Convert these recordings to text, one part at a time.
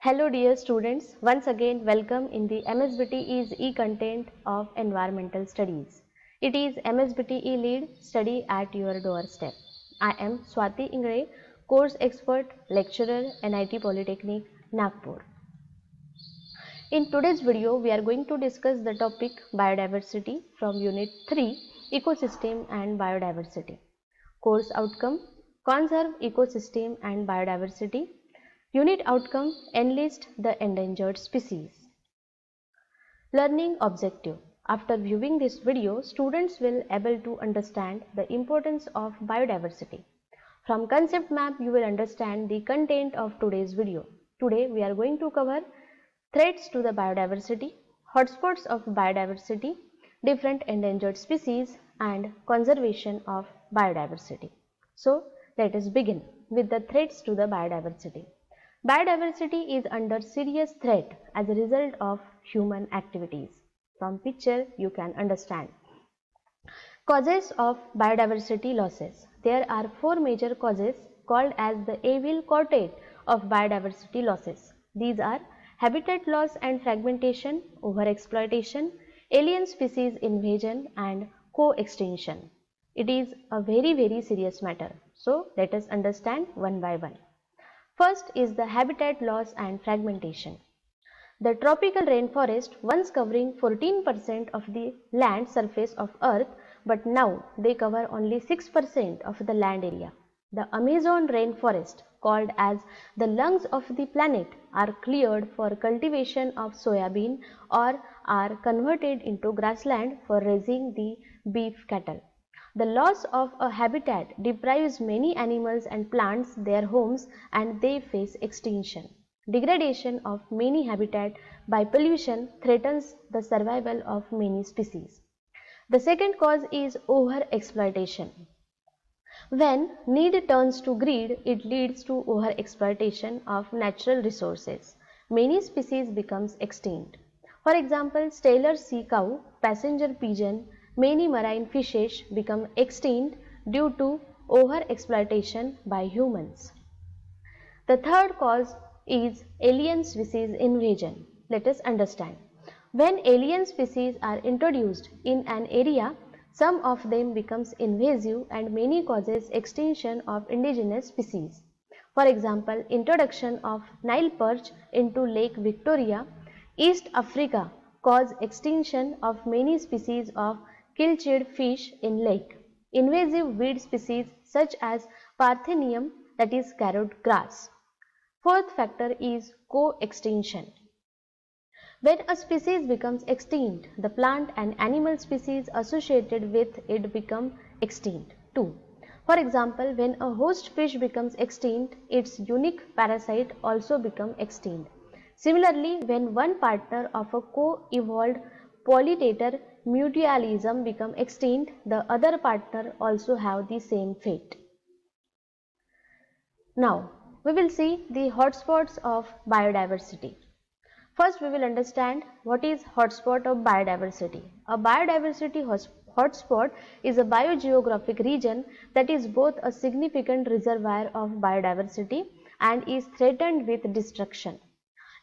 Hello dear students, once again welcome in the MSBTE's e-content of environmental studies. It is MSBTE lead study at your doorstep. I am Swati Ingre, course expert, lecturer, NIT Polytechnic, Nagpur. In today's video, we are going to discuss the topic biodiversity from Unit 3, Ecosystem and Biodiversity. Course outcome, conserve ecosystem and biodiversity. Unit outcome, enlist the endangered species. Learning objective. After viewing this video, students will able to understand the importance of biodiversity. From concept map, you will understand the content of today's video. Today, we are going to cover threats to the biodiversity, hotspots of biodiversity, different endangered species, and conservation of biodiversity. So, let us begin with the threats to the biodiversity. Biodiversity is under serious threat as a result of human activities. From picture you can understand. Causes of biodiversity losses. There are four major causes called as the evil quartet of biodiversity losses. These are habitat loss and fragmentation, overexploitation, alien species invasion and co-extinction. It is a very serious matter. So let us understand one by one. First is the habitat loss and fragmentation. The tropical rainforest once covering 14% of the land surface of Earth, but now they cover only 6% of the land area. The Amazon rainforest, called as the lungs of the planet, are cleared for cultivation of soybean or are converted into grassland for raising the beef cattle. The loss of a habitat deprives many animals and plants their homes and they face extinction. Degradation of many habitat by pollution threatens the survival of many species. The second cause is overexploitation. When need turns to greed, it leads to overexploitation of natural resources. Many species becomes extinct. For example, Steller sea cow, passenger pigeon, many marine fishes become extinct due to overexploitation by humans. The third cause is alien species invasion. Let us understand. When alien species are introduced in an area, some of them becomes invasive and many causes extinction of indigenous species. For example, introduction of Nile perch into Lake Victoria, East Africa cause extinction of many species of killichid fish in lake. Invasive weed species such as Parthenium, that is carrot grass. Fourth factor is co-extinction. When a species becomes extinct, the plant and animal species associated with it become extinct too. For example, when a host fish becomes extinct, its unique parasite also become extinct. Similarly, when one partner of a co-evolved pollinator mutualism become extinct, the other partner also have the same fate. Now, we will see the hotspots of biodiversity. First, we will understand what is hotspot of biodiversity. A biodiversity hotspot is a biogeographic region that is both a significant reservoir of biodiversity and is threatened with destruction.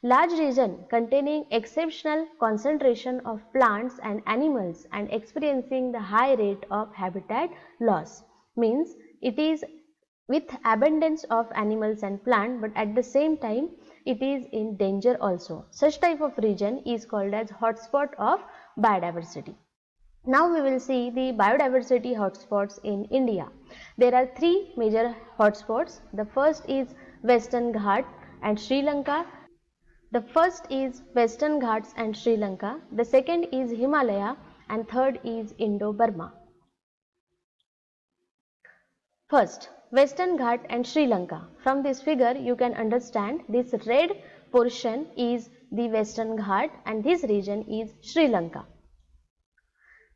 Large region containing exceptional concentration of plants and animals and experiencing the high rate of habitat loss means it is with abundance of animals and plants, but at the same time it is in danger also. Such type of region is called as hotspot of biodiversity. Now we will see the biodiversity hotspots in India. There are three major hotspots. The first is Western Ghat and Sri Lanka. The second is Himalaya, and third is Indo-Burma. First, Western Ghat and Sri Lanka. From this figure you can understand this red portion is the Western Ghat and this region is Sri Lanka.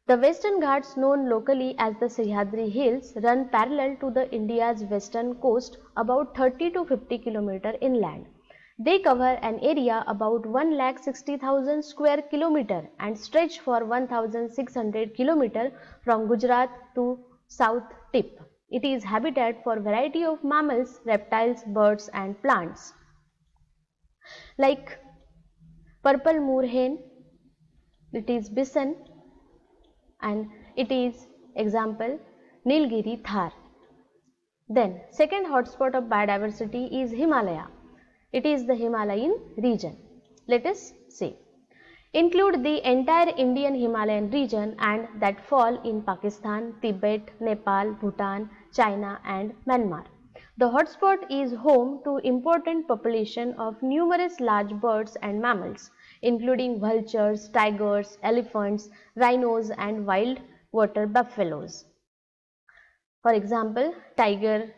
The Western Ghats, known locally as the Sahyadri Hills, run parallel to the India's western coast about 30 to 50 km inland. They cover an area about 1,60,000 square kilometer and stretch for 1,600 km from Gujarat to south tip. It is habitat for variety of mammals, reptiles, birds and plants. like purple moorhen, it is bison, and it is example Nilgiri Thar. Then second hotspot of biodiversity is Himalaya. It is the Himalayan region. Let us see. Include the entire Indian Himalayan region and that fall in Pakistan, Tibet, Nepal, Bhutan, China and Myanmar. The hotspot is home to important population of numerous large birds and mammals, including vultures, tigers, elephants, rhinos and wild water buffaloes. For example, tiger,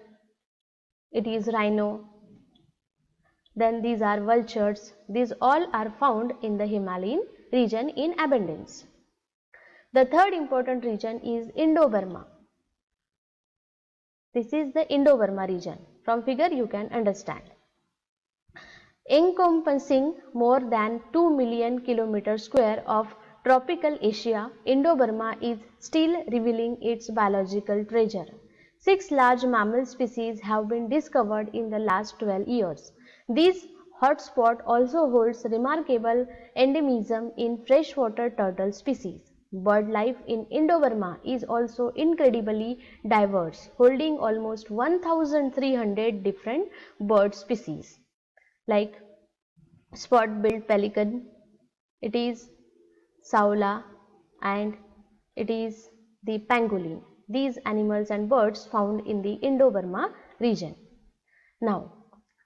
it is rhino, then these are vultures. These all are found in the Himalayan region in abundance. The third important region is Indo-Burma. This is the Indo-Burma region. From figure you can understand. Encompassing more than 2 million km square of tropical Asia, Indo-Burma is still revealing its biological treasure. 6 large mammal species have been discovered in the last 12 years. This hotspot also holds remarkable endemism in freshwater turtle species. Bird life in Indo-Burma is also incredibly diverse, holding almost 1,300 different bird species like spot-billed pelican, it is saula, and it is the pangolin. These animals and birds found in the Indo-Burma region. Now,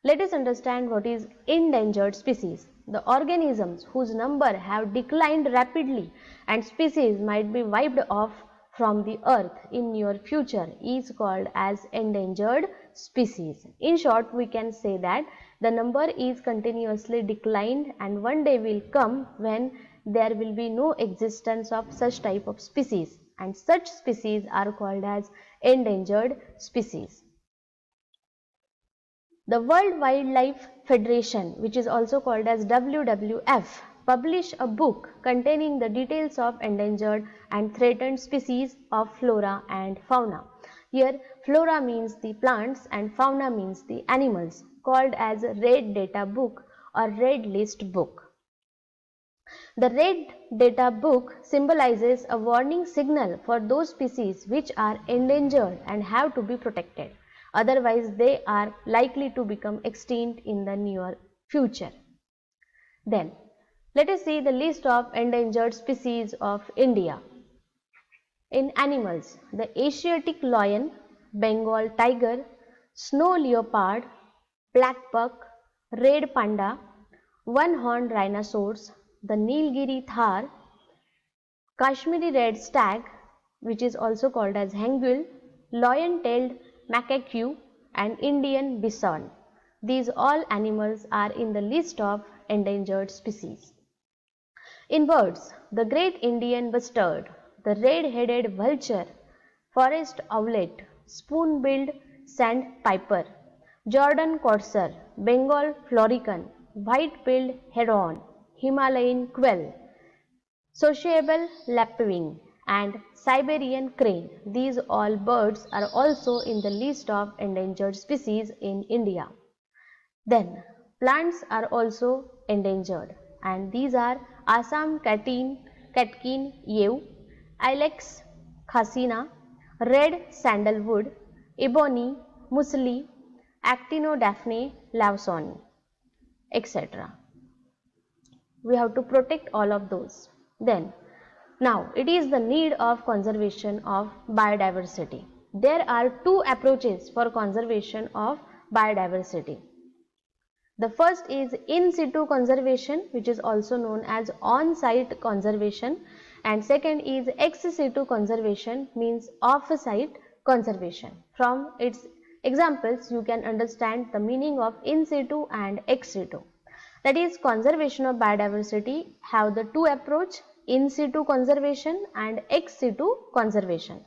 let us understand what is endangered species. The organisms whose number have declined rapidly and species might be wiped off from the earth in near future is called as endangered species. In short, we can say that the number is continuously declined and one day will come when there will be no existence of such type of species, and such species are called as endangered species. The World Wildlife Federation, which is also called as WWF, published a book containing the details of endangered and threatened species of flora and fauna. Here, flora means the plants and fauna means the animals, called as Red Data Book or Red List Book. The Red Data Book symbolizes a warning signal for those species which are endangered and have to be protected. Otherwise, they are likely to become extinct in the near future. Then, let us see the list of endangered species of India. In animals, the Asiatic lion, Bengal tiger, snow leopard, black buck, red panda, one-horned rhinoceros, the Nilgiri Thar, Kashmiri red stag, which is also called as hangul, lion-tailed macaque and Indian bison. These all animals are in the list of endangered species. In birds, the great Indian bustard, the red-headed vulture, forest owlet, spoon-billed sandpiper, Jordan courser, Bengal florican, white-billed heron, Himalayan quail, sociable lapwing and Siberian crane. These all birds are also in the list of endangered species in India. Then plants are also endangered, and these are Assam catkin yew, Ilex khasina, red sandalwood, ebony, muesli, Actinodaphne lawsoni, etc. We have to protect all of those. Then, now it is the need of conservation of biodiversity. There are two approaches for conservation of biodiversity. The first is in situ conservation, which is also known as on-site conservation, and second is ex situ conservation, means off-site conservation. From its examples, you can understand the meaning of in situ and ex situ. That is, conservation of biodiversity have the two approach, in situ conservation and ex situ conservation.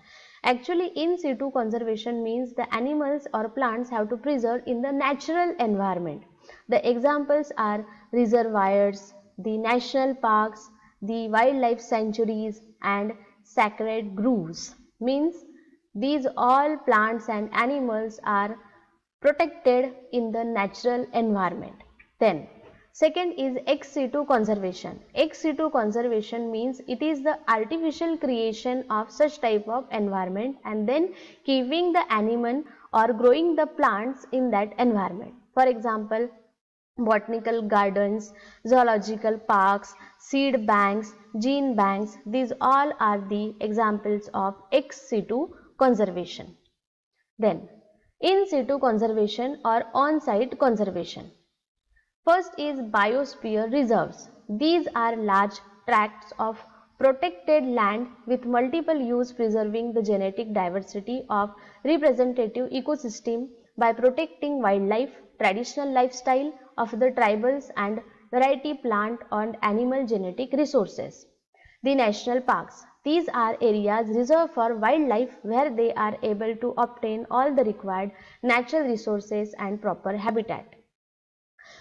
Actually, in situ conservation means the animals or plants have to preserve in the natural environment. The examples are reservoirs, the national parks, the wildlife sanctuaries and sacred groves. Means these all plants and animals are protected in the natural environment. Then Second is ex situ conservation. Ex situ conservation means it is the artificial creation of such type of environment and then keeping the animal or growing the plants in that environment. For example, botanical gardens, zoological parks, seed banks, gene banks, these all are the examples of ex situ conservation. Then, in situ conservation or on-site conservation. First is biosphere reserves. These are large tracts of protected land with multiple use preserving the genetic diversity of representative ecosystem by protecting wildlife, traditional lifestyle of the tribals and variety plant and animal genetic resources. The national parks. These are areas reserved for wildlife where they are able to obtain all the required natural resources and proper habitat.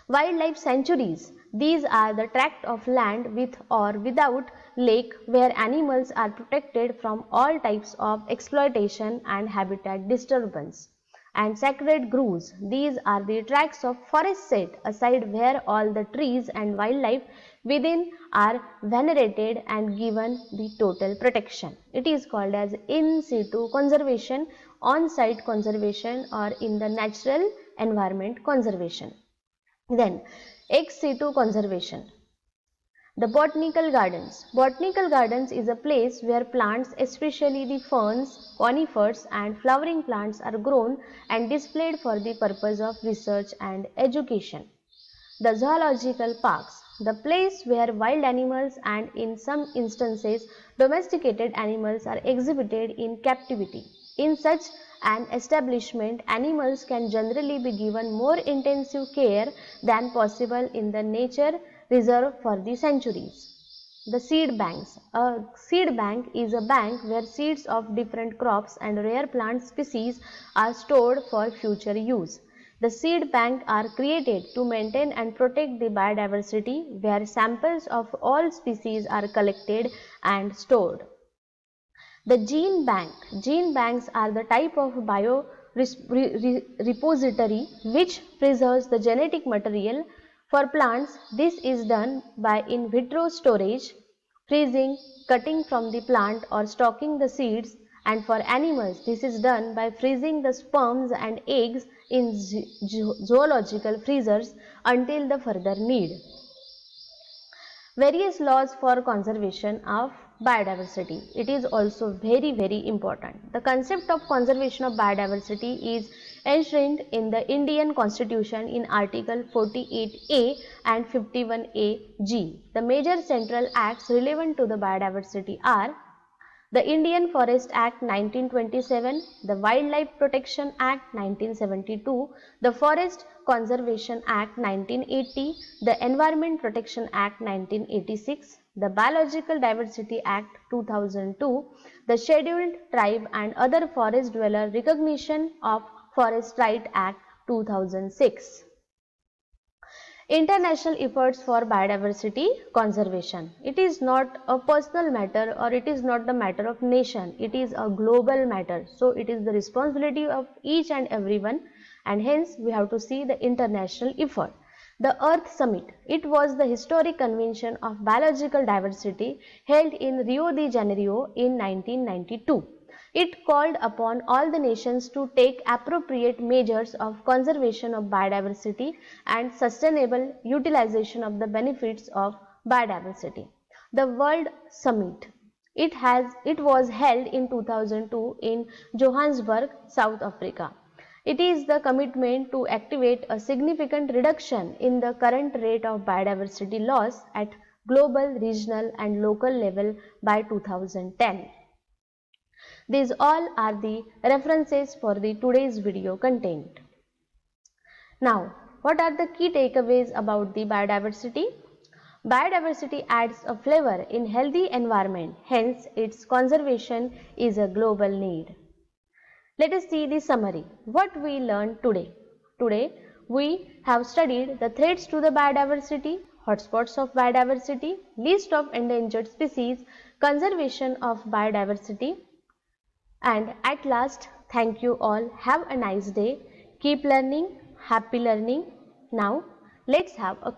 Wildlife sanctuaries. These are the tract of land with or without lake where animals are protected from all types of exploitation and habitat disturbance. And sacred groves. These are the tracts of forest set aside where all the trees and wildlife within are venerated and given the total protection. It is called as in situ conservation, on-site conservation, or in the natural environment conservation. Then, ex situ conservation. The botanical gardens. Botanical gardens is a place where plants, especially the ferns, conifers and flowering plants are grown and displayed for the purpose of research and education. The zoological parks. The place where wild animals and in some instances domesticated animals are exhibited in captivity. In such an establishment, animals can generally be given more intensive care than possible in the nature reserve for the sanctuaries. The seed banks. A seed bank is a bank where seeds of different crops and rare plant species are stored for future use. The seed bank are created to maintain and protect the biodiversity where samples of all species are collected and stored. The gene bank. Gene banks are the type of bio repository which preserves the genetic material for plants. This is done by in vitro storage, freezing, cutting from the plant or stocking the seeds, and for animals this is done by freezing the sperms and eggs in zoological freezers until the further need. Various laws for conservation of biodiversity. It is also very important. The concept of conservation of biodiversity is enshrined in the Indian Constitution in Article 48A and 51A(g). The major central acts relevant to the biodiversity are the Indian Forest Act 1927, the Wildlife Protection Act 1972, the Forest Conservation Act 1980, the Environment Protection Act 1986, the Biological Diversity Act 2002, the Scheduled Tribe and Other Forest Dweller Recognition of Forest Right Act 2006. International efforts for biodiversity conservation. It is not a personal matter or it is not the matter of nation. It is a global matter. So it is the responsibility of each and everyone, and hence we have to see the international effort. The Earth Summit. It was the historic convention of biological diversity held in Rio de Janeiro in 1992. It called upon all the nations to take appropriate measures of conservation of biodiversity and sustainable utilization of the benefits of biodiversity. The World Summit. It was held in 2002 in Johannesburg, South Africa. It is the commitment to activate a significant reduction in the current rate of biodiversity loss at global, regional and local level by 2010. These all are the references for the today's video content. Now, what are the key takeaways about the biodiversity? Biodiversity adds a flavor in healthy environment, hence its conservation is a global need. Let us see the summary. What we learned today. Today, we have studied the threats to the biodiversity, hotspots of biodiversity, list of endangered species, conservation of biodiversity, and at last, thank you all. Have a nice day. Keep learning. Happy learning. Now, let's have a